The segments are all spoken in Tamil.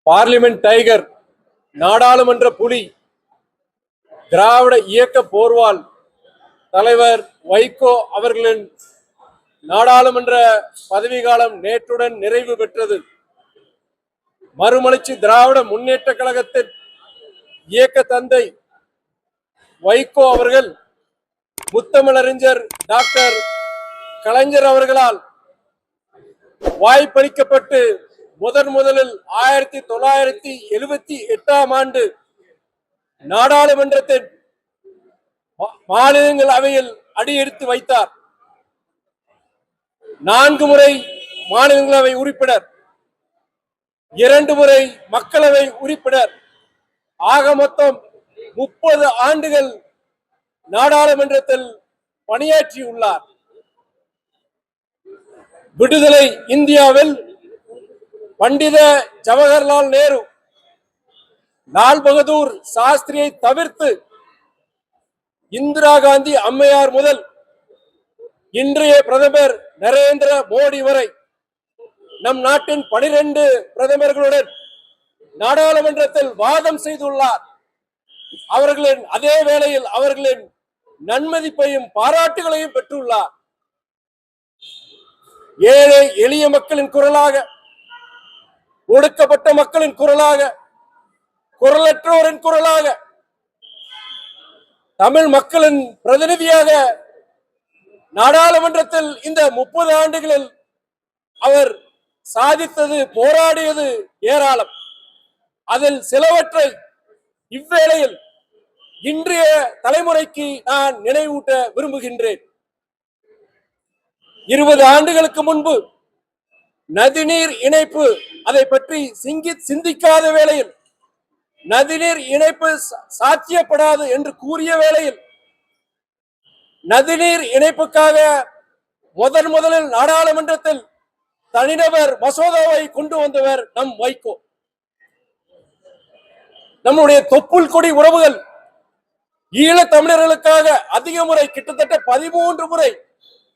பார்லிமெண்ட் டைகர், நாடாளுமன்ற புலி, திராவிட இயக்க போர்வால் தலைவர் வைகோ அவர்களின் நாடாளுமன்ற பதவிக்காலம் நேற்றுடன் நிறைவு பெற்றது. மறுமலர்ச்சி திராவிட முன்னேற்ற கழகத்தின் இயக்க தந்தை வைகோ அவர்கள் முத்தமிழறிஞர் டாக்டர் கலைஞர் அவர்களால் வாய்ப்பளிக்கப்பட்டு முதலில் 1978 ஆண்டு நாடாளுமன்றத்தின் மாநிலங்களவையில் அடியெடுத்து வைத்தார். 4 முறை மாநிலங்களவை உறுப்பினர், 2 முறை மக்களவை உறுப்பினர், ஆக மொத்தம் 30 ஆண்டுகள் நாடாளுமன்றத்தில் பணியாற்றியுள்ளார். விடுதலை இந்தியாவில் பண்டித ஜவஹர்லால் நேரு, லால் பகதூர் சாஸ்திரியை தவிர்த்து இந்திரா காந்தி அம்மையார் முதல் இன்றைய பிரதமர் நரேந்திர மோடி வரை நம் நாட்டின் 12 பிரதமர்களுடன் நாடாளுமன்றத்தில் வாதம் செய்துள்ளார். அதே வேளையில் அவர்களின் நன்மதிப்பையும் பாராட்டுகளையும் பெற்றுள்ளார். ஏழை எளிய மக்களின் குரலாக, ஒடுக்கப்பட்ட மக்களின் குரலாக, குரலற்றோரின் குரலாக, தமிழ் மக்களின் பிரதிநிதியாக நாடாளுமன்றத்தில் இந்த 30 ஆண்டுகளில் அவர் சாதித்தது, போராடியது ஏராளம். அதில் சிலவற்றை இவ்வேளையில் இன்றைய தலைமுறைக்கு நான் நினைவூட்ட விரும்புகின்றேன். 20 ஆண்டுகளுக்கு முன்பு நதிநீர் இணைப்பு, அதை பற்றி சிந்திக்காத வேளையில், நதிநீர் இணைப்பு சாத்தியப்படாது என்று கூறிய வேளையில், நதிநீர் இணைப்புக்காக முதலில் நாடாளுமன்றத்தில் தனிநபர் மசோதாவை கொண்டு வந்தவர் நம் வைகோ. நம்முடைய தொப்புள் கொடி உறவுகள் ஈழத் தமிழர்களுக்காக அதிக முறை, கிட்டத்தட்ட 13 முறை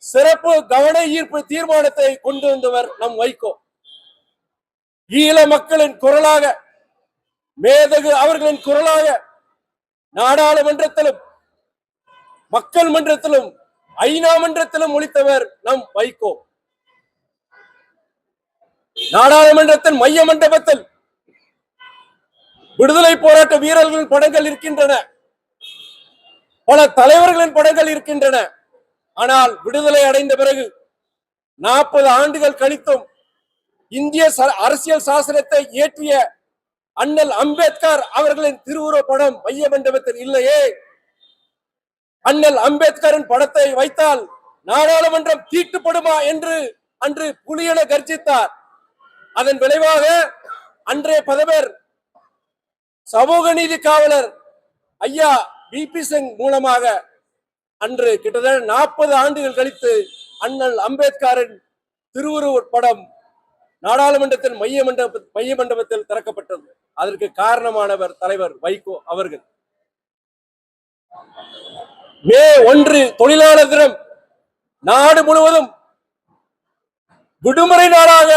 சிறப்பு கவன ஈர்ப்பு தீர்மானத்தை கொண்டு வந்தவர் நம் வைகோ. ஈழ மக்களின் குரலாக, மேதகு அவர்களின் குரலாக நாடாளுமன்றத்திலும், மக்கள் மன்றத்திலும், ஐநா மன்றத்திலும் ஒலித்தவர் நம் வைகோ. நாடாளுமன்றத்தின் மைய மண்டபத்தில் விடுதலை போராட்ட வீரர்களின் படங்கள் இருக்கின்றன, பல தலைவர்களின் படங்கள் இருக்கின்றன. ஆனால் விடுதலை அடைந்த பிறகு 40 ஆண்டுகள் கழித்தும் இந்திய அரசியல் சாசனத்தை இயற்றிய அண்ணல் அம்பேத்கர் அவர்களின் திருவுருவ படம் மைய மண்டபத்தில் இல்லையே. அண்ணல் அம்பேத்கரின் படத்தை வைத்தால் நாடாளுமன்றம் தீட்டுப்படுமா என்று அன்று புலியென கர்ஜித்தார். அதன் விளைவாக அன்றைய பிரதமர், சமூக நீதி காவலர் ஐயா பிபி சிங் மூலமாக அன்று கிட்டத்தட்ட 40 ஆண்டுகள் கழித்து அண்ணல் அம்பேத்கரின் திருவுருவ படம் நாடாளுமன்றத்தின் மைய மண்டபத்தில் திறக்கப்பட்டது. அதற்கு காரணமானவர் தலைவர் வைகோ அவர்கள். மே 1 தொழிலாளர் தினம் நாடு முழுவதும் விடுமுறை நாளாக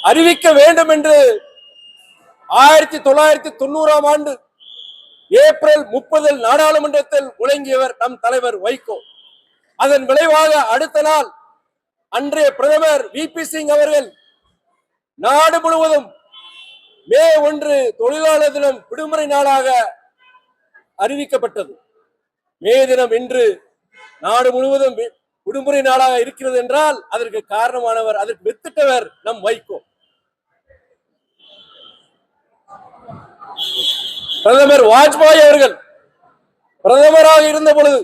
அறிவிக்க வேண்டும் என்று 1990 ஆண்டு ஏப்ரல் 30 நாடாளுமன்றத்தில் முழங்கியவர் நம் தலைவர் வைகோ. அதன் விளைவாக அடுத்த நாள் அன்றைய பிரதமர் விபி சிங் அவர்கள் நாடு முழுவதும் மே 1 தொழிலாளர் தினம் விடுமுறை நாளாக அறிவிக்கப்பட்டது. மே தினம் இன்று நாடு முழுவதும் விடுமுறை நாளாக இருக்கிறது என்றால் அதற்கு காரணமானவர், அதற்கு வித்திட்டவர் நம் வைகோ. பிரதமர் வாஜ்பாய் அவர்கள் பிரதமராக இருந்த பொழுது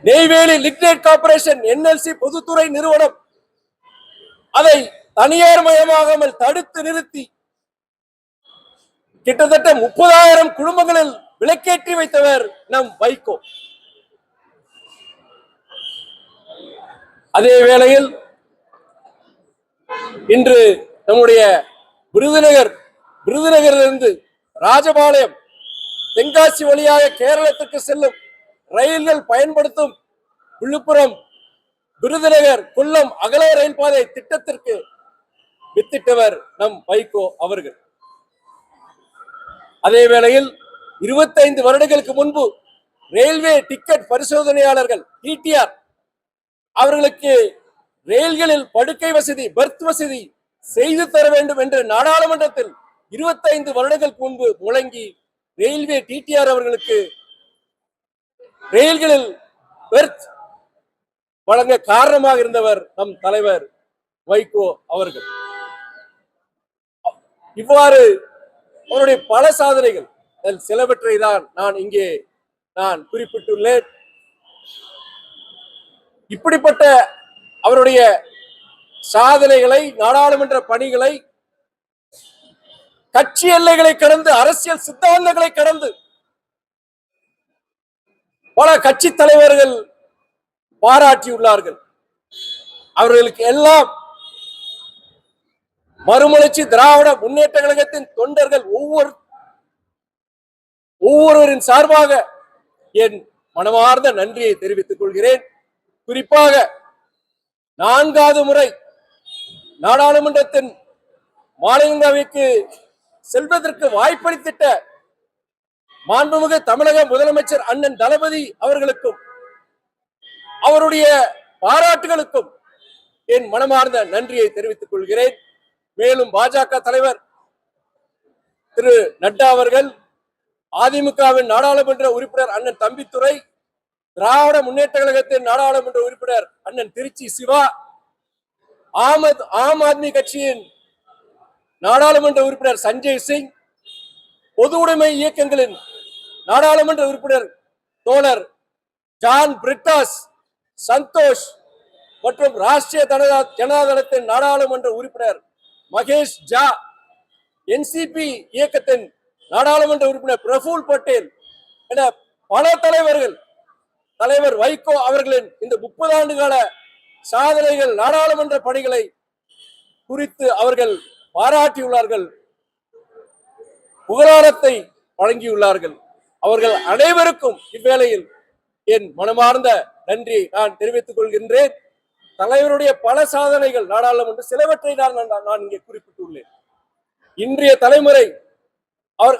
நெய்வேலி லிக்னைட் கார்பரேஷன் என்எல்சி பொதுத்துறை நிறுவனம் அதை தனியார் மயமாகாமல் தடுத்து நிறுத்தி கிட்டத்தட்ட 30,000 குடும்பங்களில் விலக்கேற்றி வைத்தவர் நம் வைகோ. அதே வேளையில் இன்று நம்முடைய விருதுநகரிலிருந்து ராஜபாளையம், தென்காசி வழியாக கேரளத்திற்கு செல்லும் ரயில்கள் பயன்படுத்தும் விழுப்புரம், விருதுநகர், கொல்லம் அகல ரயில் பாதை திட்டத்திற்கு வித்திட்டவர் நம் வைகோ அவர்கள். அதே வேளையில் 25 வருடங்களுக்கு முன்பு ரயில்வே டிக்கெட் பரிசோதனையாளர்கள் டிடிஆர் அவர்களுக்கு ரயில்களில் படுக்கை வசதி, பெர்த் வசதி செய்து தர வேண்டும் என்று நாடாளுமன்றத்தில் 25 வருடங்களுக்கு முன்பு முழங்கி ரயில்வே டிடிஆர் அவர்களுக்கு ரயில்களில் பெர்த் வழங்க காரணமாக இருந்தவர் நம் தலைவர் வைகோ அவர்கள். இவ்வாறு அவருடைய பல சாதனைகள், சிலவற்றை தான் நான் இங்கே குறிப்பிட்டுள்ளேன். இப்படிப்பட்ட அவருடைய சாதனைகளை, நாடாளுமன்ற பணிகளை கட்சி எல்லைகளை கடந்து, அரசியல் சித்தாந்தங்களை கடந்து பல கட்சி தலைவர்கள் பாராட்டியுள்ளார்கள். அவர்களுக்கு எல்லாம் மறுமலர்ச்சி திராவிட முன்னேற்ற கழகத்தின் தொண்டர்கள் ஒவ்வொருவரின் சார்பாக என் மனமார்ந்த நன்றியை தெரிவித்துக் கொள்கிறேன். குறிப்பாக 4வது முறை நாடாளுமன்றத்தின் மாநிலங்களவைக்கு செல்வதற்கு வாய்ப்பளித்திட்ட மாண்புமிகு தமிழக முதலமைச்சர் அண்ணன் தளபதி அவர்களுக்கும் அவருடைய பாராட்டுகளுக்கும் என் மனமார்ந்த நன்றியை தெரிவித்துக் கொள்கிறேன். மேலும் பாஜக தலைவர் திரு நட்டா அவர்கள், அதிமுகவின் நாடாளுமன்ற உறுப்பினர் அண்ணன் தம்பித்துரை, திராவிட முன்னேற்ற கழகத்தின் நாடாளுமன்ற உறுப்பினர் அண்ணன் திருச்சி சிவா, ஆம் ஆத்மி கட்சியின் நாடாளுமன்ற உறுப்பினர் சஞ்சய் சிங், பொது உடைமை இயக்கங்களின் நாடாளுமன்ற உறுப்பினர் தோழர் ஜான் பிரிட்டாஸ், சந்தோஷ் மற்றும் ராஷ்டிரிய ஜனதாதளத்தின் நாடாளுமன்ற உறுப்பினர் மகேஷ் ஜா, என்சிபி இயக்கத்தின் நாடாளுமன்ற உறுப்பினர் பிரபுல் பட்டேல் என பல தலைவர்கள் தலைவர் வைகோ அவர்களின் இந்த 30 ஆண்டு கால சாதனைகள், நாடாளுமன்ற பணிகளை குறித்து அவர்கள் பாராட்டியுள்ளார்கள், புகழாரத்தை வழங்கியுள்ளார்கள். அவர்கள் அனைவருக்கும் இவ்வேளையில் என் மனமார்ந்த நன்றியை நான் தெரிவித்துக் கொள்கின்றேன். தலைவருடைய பல சாதனைகள் நாடாளுமன்ற சிலவற்றை நான் இங்கே குறிப்பிட்டுள்ளேன். இன்றைய தலைமுறை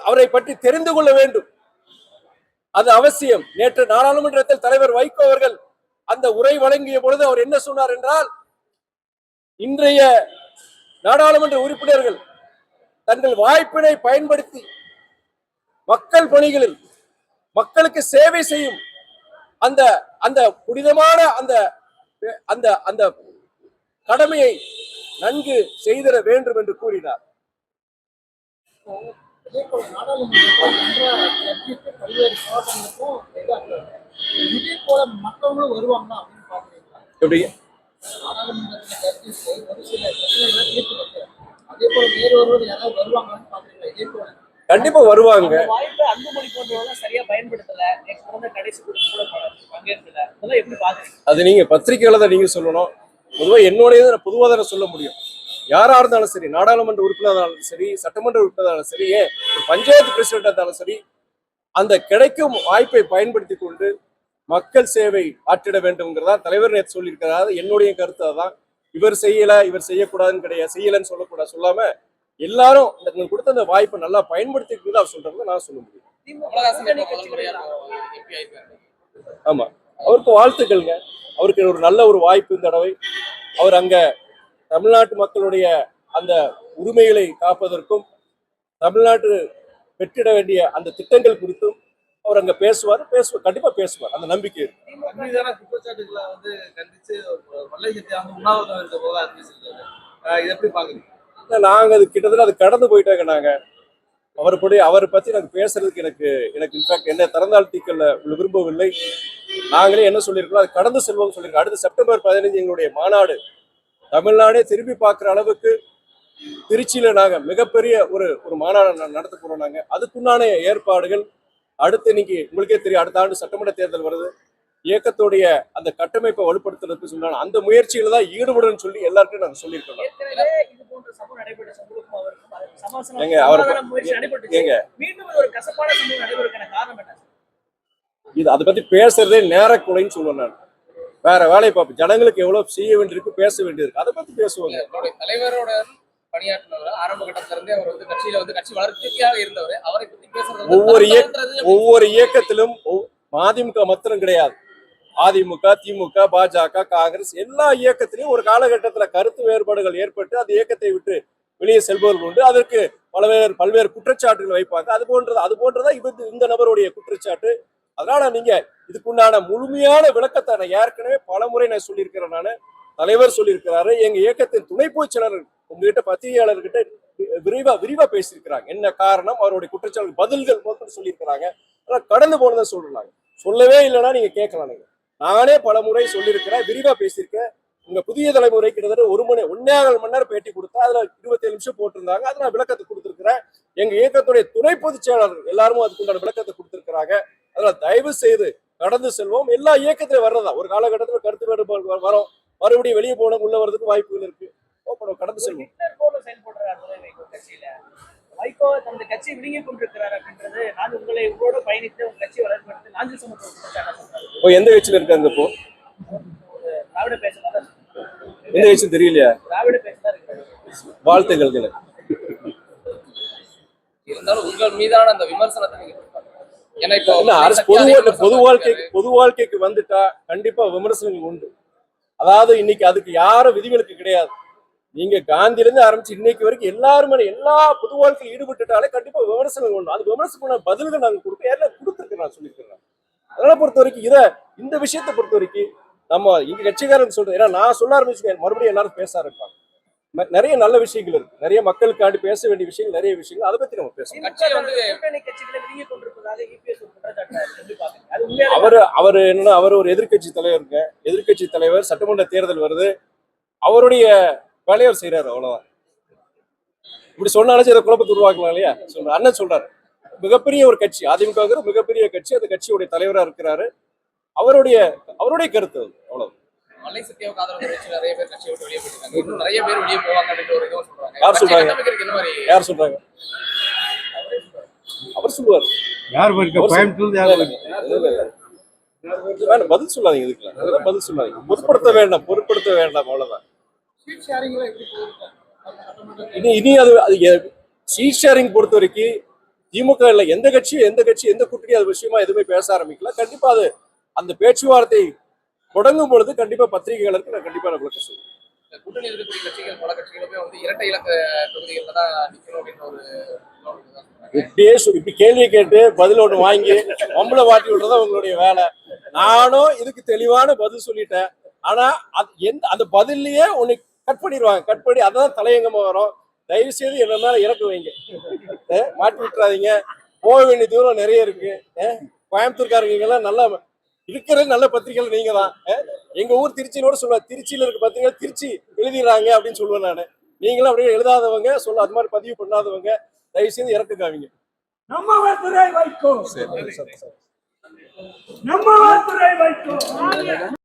அவரை பற்றி தெரிந்து கொள்ள வேண்டும், அது அவசியம். நேற்று நாடாளுமன்றத்தில் தலைவர் வைகோ அவர்கள் அந்த உரை வழங்கிய பொழுது அவர் என்ன சொன்னார் என்றால், இன்றைய நாடாளுமன்ற உறுப்பினர்கள் தங்கள் வாய்ப்பினை பயன்படுத்தி மக்கள் பணிகளில் மக்களுக்கு சேவை செய்யும் அந்த அந்த புனிதமான அந்த அந்த அந்த கடமையை நன்கு செய்திட வேண்டும் என்று கூறினார். எப்படி கண்டிப்பா வருவாங்க. அது நீங்க பத்திரிகைகளை தான் நீங்க சொல்லணும். பொதுவா என்னுடைய பொதுவாக சொல்ல முடியும். யாரா இருந்தாலும் சரி, நாடாளுமன்ற உறுப்பினராக இருந்தாலும் சரி, சட்டமன்ற உறுப்பினராக சரி, பஞ்சாயத்து பிரசிடென்ட் இருந்தாலும் சரி, அந்த கிடைக்கும் வாய்ப்பை பயன்படுத்தி கொண்டு மக்கள் சேவை ஆற்றிட வேண்டும்ங்கிறதா தலைவர் நேற்று சொல்லியிருக்கிறார். என்னுடைய கருத்து அதான். இவர் செய்யல, இவர் செய்யக்கூடாதுன்னு கிடையாது, செய்யலன்னு சொல்லக்கூடாது, சொல்லாம எல்லாரும் கொடுத்த அந்த வாய்ப்பை நல்லா பயன்படுத்திக்கிறது அவர் சொல்றது நான் சொல்ல முடியும். ஆமா, அவருக்கு வாழ்த்துக்கள்ங்க. அவருக்கு ஒரு நல்ல ஒரு வாய்ப்பு இந்த தடவை. அவர் அங்க தமிழ்நாட்டு மக்களுடைய அந்த உரிமைகளை காப்பதற்கும் தமிழ்நாட்டு பெற்றிட வேண்டிய அந்த திட்டங்கள் குறித்தும் அவர் அங்க பேசுவார், கண்டிப்பா பேசுவார், அந்த நம்பிக்கை குற்றச்சாட்டுகளை கண்டிச்சு உண்ணாவிரதம் இருக்க போது அறிவிச்சிருக்காரு. இதை எப்படி பாக்குறீங்க? நாங்க அது கிட்டத்தட்ட அது கடந்து போயிட்டாங்க. நாங்க அவரை பத்தி எனக்கு பேசுறதுக்கு எனக்கு இன்ஃபேக்ட் என்ன திறந்தாழ்த்திக்கல விரும்பவில்லை. நாங்களே என்ன சொல்லியிருக்கோம், அது கடந்து செல்வோம் சொல்லியிருக்கோம். அடுத்த செப்டம்பர் 15 எங்களுடைய மாநாடு தமிழ்நாடே திரும்பி பார்க்குற அளவுக்கு திருச்சியில நாங்க மிகப்பெரிய ஒரு மாநாடு நடத்த போறோம். நாங்க அதுக்குண்டான ஏற்பாடுகள் அடுத்து இன்னைக்கு உங்களுக்கே தெரியும், அடுத்த ஆண்டு சட்டமன்ற தேர்தல் வருது. இயக்கத்துடைய அந்த கட்டமைப்பை வலுப்படுத்துறதுக்கு சொன்னாங்க. அந்த முயற்சியில தான் ஈடுபடுன்னு சொல்லி எல்லாருக்கும் நாங்க சொல்லியிருக்கோம். இது அதை பத்தி பேசுறதே நேரக்குறைன்னு சொல்லுவேன் நான். வேற வேலையை பார்ப்பேன். ஜனங்களுக்கு எவ்வளவு செய்ய வேண்டியிருக்கு, பேச வேண்டியிருக்கு, அதை பத்தி பேசுவாங்க. தலைவரோட பணியாற்றினவர். ஆரம்ப கட்டத்துல இருந்தே அவர் வந்து கட்சியில வந்து கட்சி வளர்ச்சியாக இருந்தவர். அவரை பத்தி பேசுறது ஒவ்வொரு இயக்கத்திலும் மதிமுக மாத்திரம் கிடையாது, அதிமுக, திமுக, பாஜக, காங்கிரஸ் எல்லா இயக்கத்திலையும் ஒரு காலகட்டத்துல கருத்து வேறுபாடுகள் ஏற்பட்டு அந்த இயக்கத்தை விட்டு வெளியே செல்பவர்கள் உண்டு. அதற்கு பல்வேறு குற்றச்சாட்டுகள் வைப்பாங்க. அது போன்றதான் இந்த நபருடைய குற்றச்சாட்டு. அதனால நீங்க இதுக்குண்டான முழுமையான விளக்கத்தை நான் ஏற்கனவே பலமுறை நான் சொல்லியிருக்கிறேன். நானு தலைவர் சொல்லியிருக்கிறாரு, எங்க இயக்கத்தின் துணை பொதுச் செயலாளர் உங்ககிட்ட பத்திரிகையாளர்கிட்ட விரிவா பேசியிருக்கிறாங்க. என்ன காரணம், அவருடைய குற்றச்சாட்டு பதில்கள் போட்டு சொல்லியிருக்கிறாங்க. கடந்து போனதை சொல்றாங்க. சொல்லவே இல்லைன்னா நீங்க கேட்கலாம். நானே பல முறை சொல்லியிருக்கிறேன், விரிவா பேசியிருக்கேன். உங்க புதிய தலைமுறை கிட்டத்தட்ட 1.5 மணி நேரம் பேட்டி கொடுத்தா அதுல 27 நிமிஷம் போட்டிருந்தாங்க. அதை நான் விளக்கத்தை கொடுத்திருக்கிறேன். எங்க இயக்கத்துடைய துணை பொதுச் செயலாளர் எல்லாருமே அதுக்குண்டான விளக்கத்தை கொடுத்திருக்கிறாங்க. அதனால தயவு செய்து கடந்து செல்வோம். எல்லா இயக்கத்திலும் வர்றதா, ஒரு காலகட்டத்தில் கருத்து வேறுபாடு வரும், மறுபடியும் வெளியே போன உள்ள வர்றதுக்கு வாய்ப்புகள் இருக்கு. கடந்து செல்வோம். வைகோ தனது கட்சி விழுங்கிக் கொண்டிருக்கிறார் அப்படின்றது, நான் உங்களோட பயணித்து உங்க கட்சி வளர்ப்பு நாஞ்சில் சமத்துவம் எந்த கட்சியில இருக்காங்க இப்போ? திராவிட பேசலாம். எந்த கட்சி தெரியலையா? திராவிட பேசலாம் இருக்கிறாரு. வாழ்த்துக்கள். இருந்தாலும் உங்கள் மீதான அந்த விமர்சனத்தை நீங்க ஏன்னா இப்போ பொது வாழ்க்கைக்கு வந்துட்டா கண்டிப்பா விமர்சனங்கள் உண்டு. அதாவது இன்னைக்கு அதுக்கு யாரும் விதிவிலக்கு கிடையாது. நீங்க காந்தியில இருந்து ஆரம்பிச்சு இன்னைக்கு வரைக்கும் எல்லாருமே எல்லா பொது வாழ்க்கையில் ஈடுபட்டுட்டாலே கண்டிப்பா விமர்சனம் உண்டு. அது விமர்சனம் பதில்கள் நாங்க கொடுத்துருக்கேன், நான் சொல்லியிருக்கிறேன். அதனால பொறுத்த வரைக்கும் இந்த விஷயத்தை பொறுத்த வரைக்கும் நம்ம இங்க கட்சிக்காரன் சொல்றது, ஏன்னா நான் சொல்ல ஆரம்பிச்சுக்கேன், மறுபடியும் எல்லாரும் பேச ஆரம்பிப்பாங்க. நிறைய நல்ல விஷயங்கள் இருக்கு, நிறைய மக்களுக்காண்டி பேச வேண்டிய விஷயங்கள், நிறைய விஷயங்கள், அதை பத்தி நம்ம பேசணும். அவரு என்னன்னா, அவர் ஒரு எதிர்கட்சி தலைவருங்க. எதிர்கட்சி தலைவர், சட்டமன்ற தேர்தல் வருது, அவருடைய வேலையை செய்யறாரு, அவ்வளவுதான். இப்படி சொன்னாலும் இதை குழப்பத்தை உருவாக்கலாம் இல்லையா? சொல்ற அண்ணன் சொல்றாரு, மிகப்பெரிய ஒரு கட்சி அதிமுக, மிகப்பெரிய கட்சி, அந்த கட்சியுடைய தலைவரா இருக்கிறாரு. அவருடைய கருத்து அவ்வளவு. மலை சத்தியாவுக்கு ஆதரவு தெரிவிச்சு நிறைய பேர் கட்சியை விட்டு வெளியே போயிருக்காங்க. இன்னும் நிறைய பேர் வெளியே போவாங்க அப்படின்ற ஒரு இதுவும் சொல்றாங்க. யார் சொல்றாங்க? யார் சொல்றாங்க? அவர் சொல்லுவார். யார் பதில் சொல்லாதீங்க, இதுக்கெல்லாம் பதில் சொல்லாதீங்க. பொருட்படுத்த வேண்டாம் அவ்வளவுதான். இனி அது சீட் ஷேரிங் பொறுத்த வரைக்கும் திமுக இல்ல, எந்த கட்சி எந்த கூட்டணி அது விஷயமா எதுவுமே பேச ஆரம்பிக்கல. கண்டிப்பா அது அந்த பேச்சுவார்த்தை தொடங்கும் பொழுது கண்டிப்பா பத்திரிகைகளுக்கு நான் கண்டிப்பா விளக்க சொல்லுவேன். கூட்டணி இருக்கக்கூடிய கட்சிகள் பல கட்சிகளுமே வந்து இரட்டை இலக்க தொகுதிகள்ல தான் நிக்கணும் அப்படின்ற ஒரு இப்படி கேள்வியை கேட்டு பதில் ஒண்ணு வாங்கி நம்மள வாட்டி விடுறதா உங்களுடைய வேலை. நானும் இதுக்கு தெளிவான பதில் சொல்லிட்டேன். ஆனா அந்த பதில்லயே உன்னை கட் பண்ணி அதான் தலையங்கமா வரும். தயவு செய்து என்ன மேல இறக்க வைங்க, மாட்டி விட்டுறாதீங்க. போக வேண்டிய தூரம் நிறைய இருக்கு. கோயம்புத்தூர்காரங்க எல்லாம் நல்லா இருக்கிற நல்ல பத்திரிகைகள் நீங்க தான். எங்க ஊர் திருச்சியோட சொல்லுவேன், திருச்சியில இருக்க பத்திரிகை திருச்சி எழுதிடுறாங்க அப்படின்னு சொல்லுவேன் நானு. நீங்களும் அப்படியே எழுதாதவங்க, அது மாதிரி பதிவு பண்ணாதவங்க, தயவு செய்து இறக்குக்காவீங்க. நம்ம துறை வைக்கும்